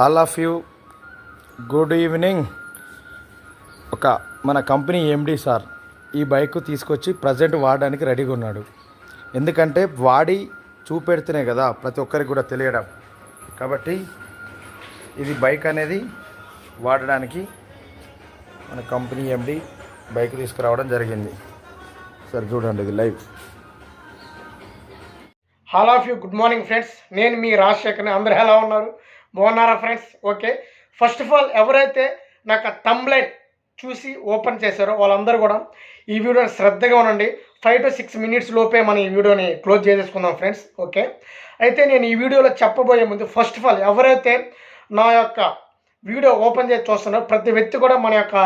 All of you good evening. మన company MD sir ఈ bike తీసుకొచ్చి ప్రజెంట్ వాడడానికి రెడీగా ఉన్నాడు. ఎందుకంటే వాడి చూపెడితేనే కదా ప్రతి ఒక్కరికి కూడా తెలియడం. కాబట్టి ఇది బైక్ అనేది వాడడానికి మన కంపెనీ ఎండి బైక్ తీసుకురావడం జరిగింది. సార్ చూడండి, ఇది live. All of you good morning friends. నేను మీ రాజశేఖర్ని. అందరూ ఎలా ఉన్నారు? బాగున్నారా friends? Okay, first of all ఎవరైతే నాకు ఆ థంబ్నెయిల్ చూసి ఓపెన్ చేశారో వాళ్ళందరూ కూడా ఈ వీడియోని శ్రద్ధగా ఉండండి. 5 to 6 minutes లోపే మనం ఈ వీడియోని క్లోజ్ చేసేసుకుందాం ఫ్రెండ్స్. ఓకే, అయితే నేను ఈ వీడియోలో చెప్పబోయే ముందు ఫస్ట్ ఆఫ్ ఆల్ ఎవరైతే నా యొక్క వీడియో ఓపెన్ చేసి చూస్తున్నారో ప్రతి వ్యక్తి కూడా మన యొక్క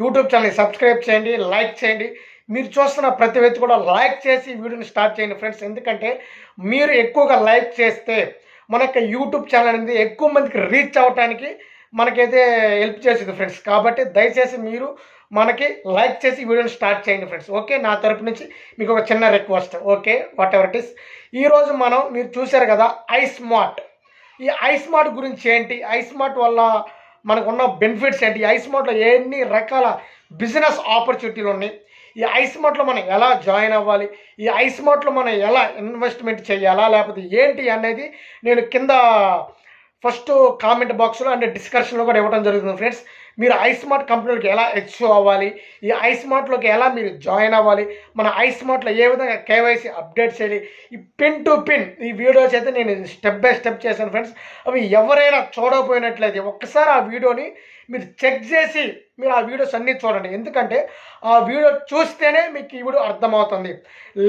యూట్యూబ్ ఛానల్ని సబ్స్క్రైబ్ చేయండి, లైక్ చేయండి. మీరు చూస్తున్న ప్రతి వ్యక్తి కూడా లైక్ చేసి వీడియోని స్టార్ట్ చేయండి ఫ్రెండ్స్. ఎందుకంటే మీరు ఎక్కువగా లైక్ చేస్తే మన యొక్క యూట్యూబ్ ఛానల్ అనేది ఎక్కువ మందికి రీచ్ అవ్వడానికి మనకైతే హెల్ప్ చేస్తుంది ఫ్రెండ్స్. కాబట్టి దయచేసి మీరు మనకి లైక్ చేసి వీడియోని స్టార్ట్ చేయండి ఫ్రెండ్స్. ఓకే, నా తరపు నుంచి మీకు ఒక చిన్న request. Okay, what ever it is. ఈరోజు మీరు చూశారు కదా ఐస్మార్ట్. ఈ ఐస్మార్ట్ గురించి ఏంటి, ఐస్మార్ట్ వల్ల మనకున్న బెనిఫిట్స్ ఏంటి, ఈ ఐస్మార్ట్లో ఎన్ని రకాల బిజినెస్ ఆపర్చునిటీలు ఉన్నాయి, ఈ ఐస్మార్ట్లో మనం ఎలా జాయిన్ అవ్వాలి, ఈ ఐస్మార్ట్లో మనం ఎలా ఇన్వెస్ట్మెంట్ చేయాలా లేకపోతే ఏంటి అనేది నేను కింద ఫస్ట్ కామెంట్ బాక్స్లో అండ్ డిస్కషన్లో కూడా ఇవ్వడం జరుగుతుంది ఫ్రెండ్స్. మీరు ఐస్మార్ట్ కంపెనీలోకి ఎలా హెచ్ఓ అవ్వాలి, ఈ ఐస్మార్ట్లోకి ఎలా మీరు జాయిన్ అవ్వాలి, మన ఐస్మార్ట్లో ఏ విధంగా కేవైసీ అప్డేట్ చేయాలి, ఈ పిన్ టు పిన్ ఈ వీడియోస్ అయితే నేను స్టెప్ బై స్టెప్ చేశాను ఫ్రెండ్స్. అవి ఎవరైనా చూడకపోయినట్లయితే ఒక్కసారి ఆ వీడియోని మీరు చెక్ చేసి మీరు ఆ వీడియోస్ అన్నీ చూడండి. ఎందుకంటే ఆ వీడియో చూస్తేనే మీకు ఈ వీడియో అర్థమవుతుంది,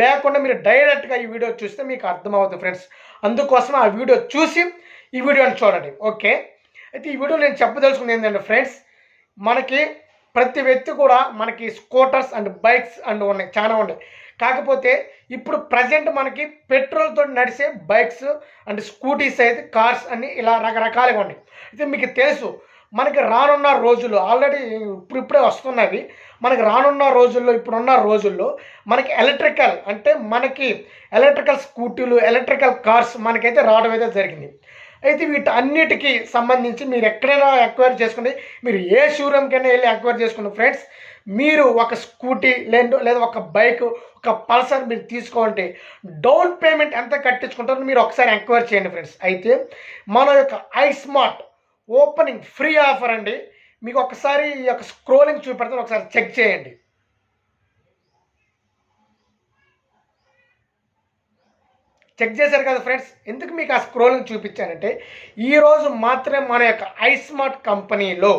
లేకుండా మీరు డైరెక్ట్గా ఈ వీడియో చూస్తే మీకు అర్థమవుతుంది ఫ్రెండ్స్. అందుకోసం ఆ వీడియో చూసి ఈ వీడియోని చూడండి. ఓకే, అయితే ఈ వీడియో నేను చెప్పదలుచుకుంది ఏంటంటే ఫ్రెండ్స్, మనకి ప్రతి వ్యక్తి కూడా మనకి స్కూటర్స్ అండ్ బైక్స్ అండ్ ఉన్నాయి, చాలా ఉన్నాయి. కాకపోతే ఇప్పుడు ప్రజెంట్ మనకి పెట్రోల్తో నడిచే బైక్స్ అండ్ స్కూటీస్ అయితే కార్స్ అన్నీ ఇలా రకరకాలుగా ఉన్నాయి. అయితే మీకు తెలుసు మనకి రానున్న రోజుల్లో ఆల్రెడీ ఇప్పుడే వస్తున్నవి. మనకి రానున్న రోజుల్లో ఇప్పుడున్న రోజుల్లో మనకి ఎలక్ట్రికల్ అంటే మనకి ఎలక్ట్రికల్ స్కూటీలు ఎలక్ట్రికల్ కార్స్ మనకైతే రావడం అయితే జరిగింది. అయితే వీటి అన్నిటికీ సంబంధించి మీరు ఎక్కడైనా ఎంక్వైరీ చేసుకోండి, మీరు ఏ షోరూమ్కైనా వెళ్ళి ఎంక్వైరీ చేసుకోండి ఫ్రెండ్స్. మీరు ఒక స్కూటీ లేదా ఒక బైక్ ఒక పల్సర్ మీరు తీసుకోవాలంటే డౌన్ పేమెంట్ ఎంత కట్టించుకుంటారో మీరు ఒకసారి ఎంక్వైరీ చేయండి ఫ్రెండ్స్. అయితే మన యొక్క ఐస్మార్ట్ ఓపెనింగ్ ఫ్రీ ఆఫర్ అండి. మీకు ఒకసారి ఈ యొక్క స్క్రోలింగ్ చూపెడతాను, ఒకసారి చెక్ చేయండి. చెక్ చేశారు కదా ఫ్రెండ్స్. ఎందుకు మీకు ఆ స్క్రోలింగ్ చూపించానంటే ఈరోజు మాత్రమే మన యొక్క ఐస్మార్ట్ కంపెనీలో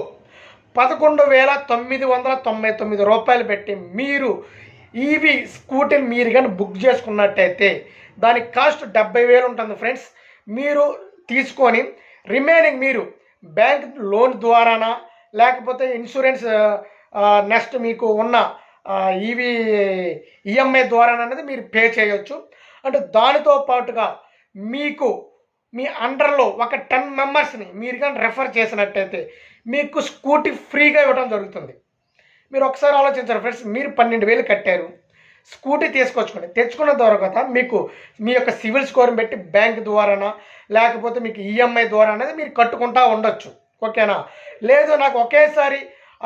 11,999 రూపాయలు పెట్టి మీరు ఈవీ స్కూటీని మీరు కానీ బుక్ చేసుకున్నట్టయితే దానికి కాస్ట్ 70,000 ఉంటుంది ఫ్రెండ్స్. మీరు తీసుకొని రిమైనింగ్ మీరు బ్యాంక్ లోన్ ద్వారానా లేకపోతే ఇన్సూరెన్స్ నెక్స్ట్ మీకు ఉన్న ఈవీ ఈఎంఐ ద్వారా అనేది మీరు పే చేయొచ్చు. అంటే దానితో పాటుగా మీకు మీ అండర్లో ఒక 10 మెంబర్స్ని మీరు కానీ రెఫర్ చేసినట్టయితే మీకు స్కూటీ ఫ్రీగా ఇవ్వడం జరుగుతుంది. మీరు ఒకసారి ఆలోచించారు ఫ్రెండ్స్. మీరు 12,000 కట్టారు, స్కూటీ తెచ్చుకున్న తర్వాత మీకు మీ యొక్క సివిల్ స్కోర్ని బట్టి బ్యాంక్ ద్వారానా లేకపోతే మీకు ఈఎంఐ ద్వారా అనేది మీరు కట్టుకుంటా ఉండొచ్చు. ఓకేనా? లేదు నాకు ఒకేసారి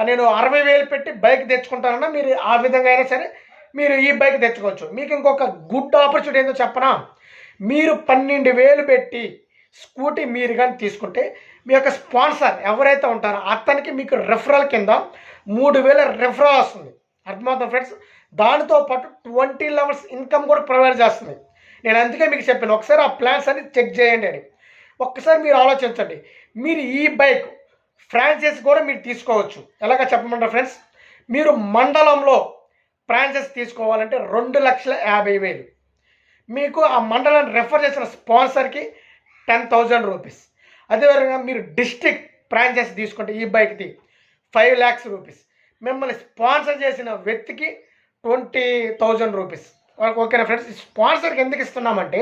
నేను 60,000 పెట్టి బైక్ తెచ్చుకుంటానన్నా మీరు ఆ విధంగా అయినా సరే మీరు ఈ బైక్ తెచ్చుకోవచ్చు. మీకు ఇంకొక గుడ్ ఆపర్చునిటీ ఏంటో చెప్పనా, మీరు 12,000 పెట్టి స్కూటీ మీరు కానీ తీసుకుంటే మీ యొక్క స్పాన్సర్ ఎవరైతే ఉంటారో అతనికి మీకు రెఫరల్ కింద 3,000 రెఫరల్ వస్తుంది. అర్థమవుతుంది ఫ్రెండ్స్. దానితో పాటు 20 లెవెల్స్ ఇన్కమ్ కూడా ప్రొవైడ్ చేస్తుంది. నేను అందుకే మీకు చెప్పాను ఒకసారి ఆ ప్లాన్స్ అన్ని చెక్ చేయండి అని. ఒక్కసారి మీరు ఆలోచించండి. మీరు ఈ బైక్ ఫ్రాంచైజ్ కూడా మీరు తీసుకోవచ్చు. ఎలాగ చెప్పమంటారు ఫ్రెండ్స్, మీరు మండలంలో ఫ్రాంచైజ్ తీసుకోవాలంటే 2,50,000. మీకు ఆ మండలాన్ని రెఫర్ చేసిన స్పాన్సర్కి 10,000 రూపీస్. అదేవిధంగా మీరు డిస్ట్రిక్ట్ ఫ్రాంచైజ్ తీసుకుంటే ఈ బైక్ది 5 lakhs రూపీస్. మిమ్మల్ని స్పాన్సర్ చేసిన వ్యక్తికి 20,000 రూపీస్. ఓకేనా ఫ్రెండ్స్. స్పాన్సర్కి ఎందుకు ఇస్తున్నామంటే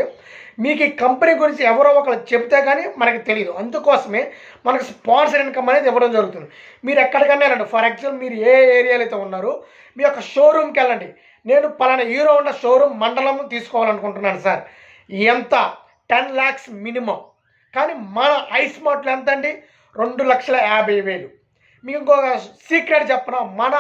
మీకు ఈ కంపెనీ గురించి ఎవరో ఒకరు చెప్తే కానీ మనకు తెలియదు. అందుకోసమే మనకు స్పాన్సర్ ఇన్కమ్ అనేది ఇవ్వడం జరుగుతుంది. మీరు ఎక్కడికన్నా వెళ్ళండి, ఫర్ ఎగ్జాంపుల్ మీరు ఏ ఏరియాలో అయితే ఉన్నారో మీ యొక్క షోరూమ్కి వెళ్ళండి. నేను పలానా హీరో ఉన్న షోరూమ్ మండలం తీసుకోవాలనుకుంటున్నాను సార్, ఎంత 10 lakhs మినిమం కానీ మన ఐస్మార్ట్లో ఎంత అండి 2,50,000. మీకు ఇంకొక సీక్రెట్ చెప్పనా, మన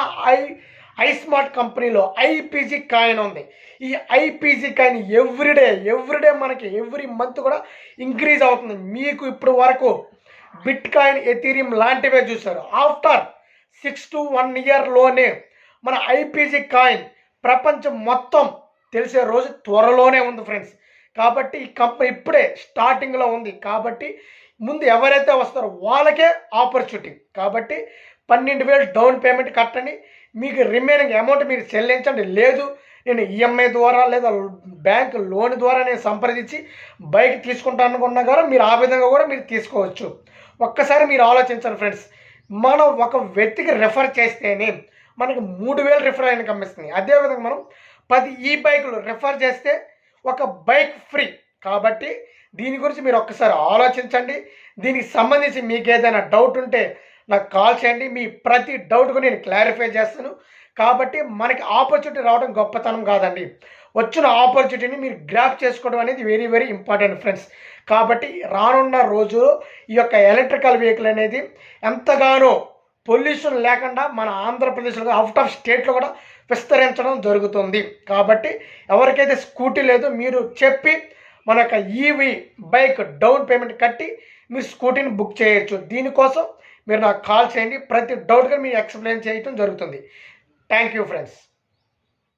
ఐస్మార్ట్ కంపెనీలో ఐపీజీ కాయిన్ ఉంది. ఈ ఐపీజీ కాయిన్ ఎవ్రీడే మనకి ఎవ్రీ మంత్ కూడా ఇంక్రీజ్ అవుతుంది. మీకు ఇప్పుడు వరకు బిట్ కాయిన్, ఎథీరియం లాంటివే చూశారు. ఆఫ్టర్ 6 to 1 yearలోనే మన ఐపీజీ కాయిన్ ప్రపంచం మొత్తం తెలిసే రోజు త్వరలోనే ఉంది ఫ్రెండ్స్. కాబట్టి ఈ కంపెనీ ఇప్పుడే స్టార్టింగ్లో ఉంది. కాబట్టి ముందు ఎవరైతే వస్తారో వాళ్ళకే ఆపర్చునిటీ. కాబట్టి 12,000 డౌన్ పేమెంట్ కట్టండి, మీకు రిమైనింగ్ అమౌంట్ మీరు చెల్లించండి. లేదు నేను ఈఎంఐ ద్వారా లేదా బ్యాంక్ లోన్ ద్వారా నేను సంప్రదించి బైక్ తీసుకుంటాను అనుకున్నా కూడా మీరు ఆ విధంగా కూడా మీరు తీసుకోవచ్చు. ఒక్కసారి మీరు ఆలోచించండి ఫ్రెండ్స్, మనం ఒక వ్యక్తికి రెఫర్ చేస్తేనే మనకి 3,000 రిఫర్ ఇన్కమ్ ఇస్తుంది. అదేవిధంగా మనం 10 ఈ బైకులు రెఫర్ చేస్తే ఒక బైక్ ఫ్రీ. కాబట్టి దీని గురించి మీరు ఒక్కసారి ఆలోచించండి. దీనికి సంబంధించి మీకు ఏదైనా డౌట్ ఉంటే నాకు కాల్ చేయండి, మీ ప్రతి డౌట్కు నేను క్లారిఫై చేస్తాను. కాబట్టి మనకి ఆపర్చునిటీ రావడం గొప్పతనం కాదండి, వచ్చిన ఆపర్చునిటీని మీరు గ్రాప్ చేసుకోవడం అనేది వెరీ వెరీ ఇంపార్టెంట్ ఫ్రెండ్స్. కాబట్టి రానున్న రోజు ఈ యొక్క ఎలక్ట్రికల్ వెహికల్ అనేది ఎంతగానో పొల్యూషన్ లేకుండా మన ఆంధ్రప్రదేశ్లో అవుట్ ఆఫ్ స్టేట్లో కూడా విస్తరించడం జరుగుతుంది. కాబట్టి ఎవరికైతే స్కూటీ లేదో మీరు చెప్పి మన యొక్క ఈవీ బైక్ డౌన్ పేమెంట్ కట్టి మీరు స్కూటీని బుక్ చేయొచ్చు. దీనికోసం మీరు నాకు కాల్ చేయండి, ప్రతి డౌట్గా మీరు ఎక్స్ప్లెయిన్ చేయడం జరుగుతుంది. Thank you friends.